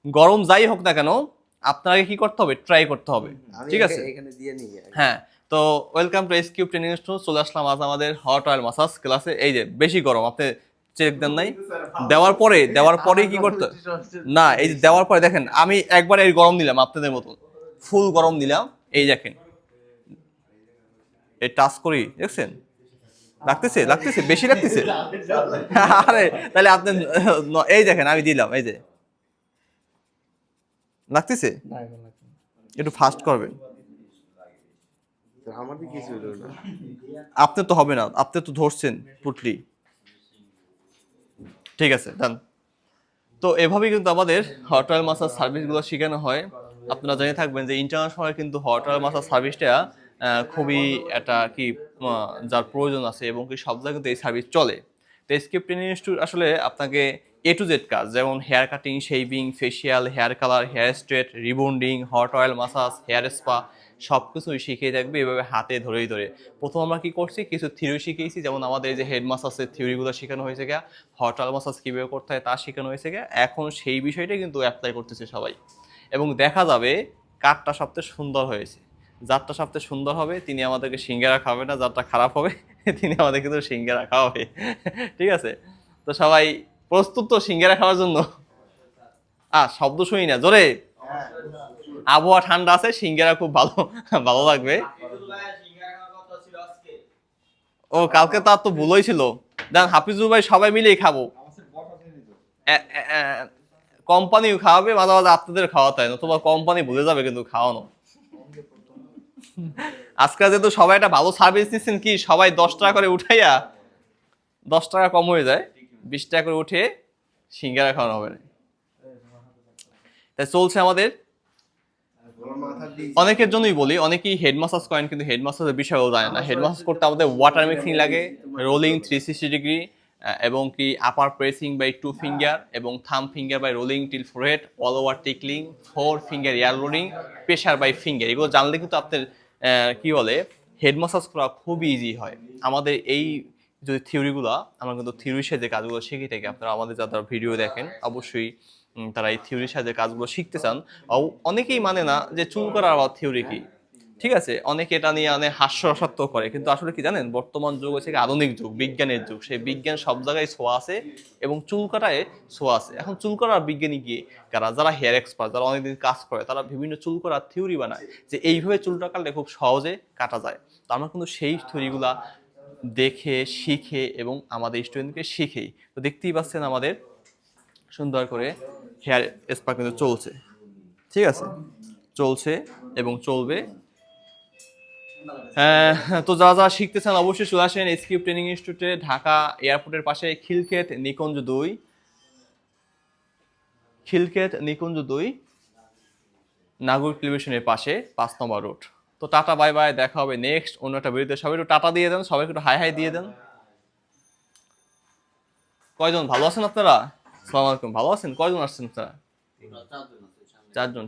গরম যাই হোক না কেন আপনাকে কি করতে হবে, ট্রাই করতে হবে। ঠিক আছে, হ্যাঁ। তো welcome to SQ training institute. চলে আসলাম আজ আমাদের হট অয়েল মাসাজ ক্লাসে। এই যে বেশি গরম, আপনি চেক দেন নাই? দেওয়ার পরে কি করতে না, এই যে দেওয়ার পরে দেখেন আমি একবার এই গরম দিলাম আপনাদের মতন, ফুল গরম দিলাম। এই দেখেন এই টাচ করি, দেখছেন লাগতেছে বেশি লাগতেছে। আরে তাহলে আপনি এই দেখেন আমি দিলাম, এই যে লাগতেছে, একটু ফাস্ট করবেন। আপনি তো হবে না, আপনি তো ধরছেন পুটলি। ঠিক আছে ডান। তো এভাবেই কিন্তু আমাদের হট অয়েল মাসাজ সার্ভিসগুলো শেখানো হয়। আপনারা জেনে থাকবেন যে ইন্টারন্যাশনাল কিন্তু হট অয়েল মাসাজ সার্ভিসটা খুবই একটা কি যার প্রয়োজন আছে, এবং কি সব জায়গায় কিন্তু এই সার্ভিস চলে। তো এসকেপ ট্রেনিং ইনস্টিটিউট আসলে আপনাকে A to Z কাজ, যেমন hair cutting, shaving, facial, hair colour, hair straight, rebonding, hot oil massage, hair spa সব কিছুই শিখিয়ে থাকবে এভাবে হাতে ধরেই ধরে। প্রথম আমরা কি করছি, কিছু থিওরি শিখিয়েছি, যেমন আমাদের এই যে হেড মাসাজের থিওরিগুলো শেখানো হয়েছে গিয়া, হট অয়েল মাসাজ কীভাবে করতে হয় তা শেখানো হয়েছে গিয়া। এখন সেই বিষয়টা কিন্তু অ্যাপ্লাই করতেছে সবাই, এবং দেখা যাবে কারটা সবচেয়ে সুন্দর হয়েছে। যারটা সবচেয়ে সুন্দর হবে তিনি আমাদেরকে সিঙ্গারা খাবে না, যারটা খারাপ হবে তিনি আমাদের কিন্তু সিঙ্গারা খাওয়াবে। ঠিক আছে, তো সবাই প্রস্তুত তো সিঙ্গারা খাওয়ার জন্য? শব্দ শুনি না জোরে। আবহাওয়া ঠান্ডা আছে, সিঙ্গারা খুব ভালো ভালো লাগবে। ও কালকে তার তো ভুলই ছিল। দেন হাফিজুল ভাই সবাই মিলেই খাবো, কোম্পানিও খাওয়াবে, মাঝে মাঝে আপনাদের খাওয়াতে হয় না, তোমার কোম্পানি ভুলে যাবে কিন্তু খাওয়ানো। আজকাল যেহেতু সবাই একটা ভালো সার্ভিস নিচ্ছেন, কি সবাই 10 টাকা করে উঠাইয়া, 10 টাকা কম হয়ে যায়, 20 টাকা করে উঠে সিঙ্গারা খাওয়ানো হবে না। তাই চলছে আমাদের। অনেকের জন্যই বলি, অনেকেই হেড মাসাজ করেন কিন্তু হেড মাসাজের বিষয়ও জানে না। হেড মাসাজ করতে আমাদের ওয়াটার মিক্সিং লাগে, রোলিং 360 ডিগ্রি, এবং কি আপার প্রেসিং বাই 2 ফিঙ্গার, এবং thumb finger by rolling till forehead, all over tickling, 4 finger air rolling, pressure by finger. এগুলো জানলে কিন্তু আপনার কি বলে হেড মাসাজ করা খুবই ইজি হয়। আমাদের এই যদি থিওরিগুলো, আমরা কিন্তু থিওরির সাথে কাজগুলো শিখে থাকি। আপনারা আমাদের যারা ভিডিও দেখেন অবশ্যই তারা এই থিওরির সাথে কাজগুলো শিখতে চান। অনেকেই মানে না যে চুল করার আবার থিওরি কি। ঠিক আছে, অনেকে এটা নিয়ে অনেক হাস্যরসাত্মক করে, কিন্তু আসলে কি জানেন, বর্তমান যুগ হচ্ছে আধুনিক যুগ, বিজ্ঞানের যুগ। সেই বিজ্ঞান সব জায়গায় ছোঁয়া আছে, এবং চুল কাটায় ছোঁয়া আছে। এখন চুল করার বিজ্ঞানী গিয়ে কারা, যারা হেয়ার এক্সপার্ট, যারা অনেকদিন কাজ করে, তারা বিভিন্ন চুল করার থিওরি বানায় যে এইভাবে চুলটা কাটলে খুব সহজে কাটা যায়। তো আমরা কিন্তু সেই থিওরিগুলা দেখে শিখে এবং আমাদের স্টুডেন্টকে শিখেই, তো দেখতেই পাচ্ছেন আমাদের সুন্দর করে হেয়ার স্পা কিন্তু চলছে। ঠিক আছে, চলছে এবং চলবে। তো যারা যারা শিখতে চান অবশ্যই চলে আসেন এসকিউ ট্রেনিং ইনস্টিটিউটে, ঢাকা এয়ারপোর্টের পাশে খিলক্ষেত নিকুঞ্জ 2, খিলক্ষেত নিকুঞ্জ 2, নাগরিক টেলিভিশনের পাশে 5 নম্বর রোড। তো টাটা বাই বাই, দেখা হবে নেক্সট অন্য একটা ভিডিওতে। সবাই একটু টাটা দিয়ে দেন, সবাই একটু হাই হাই দিয়ে দেন। কয়জন ভালো আছেন আপনারা? আসসালামু আলাইকুম, ভালো আছেন? কয়জন আসছেন আপনারা? 4 জন।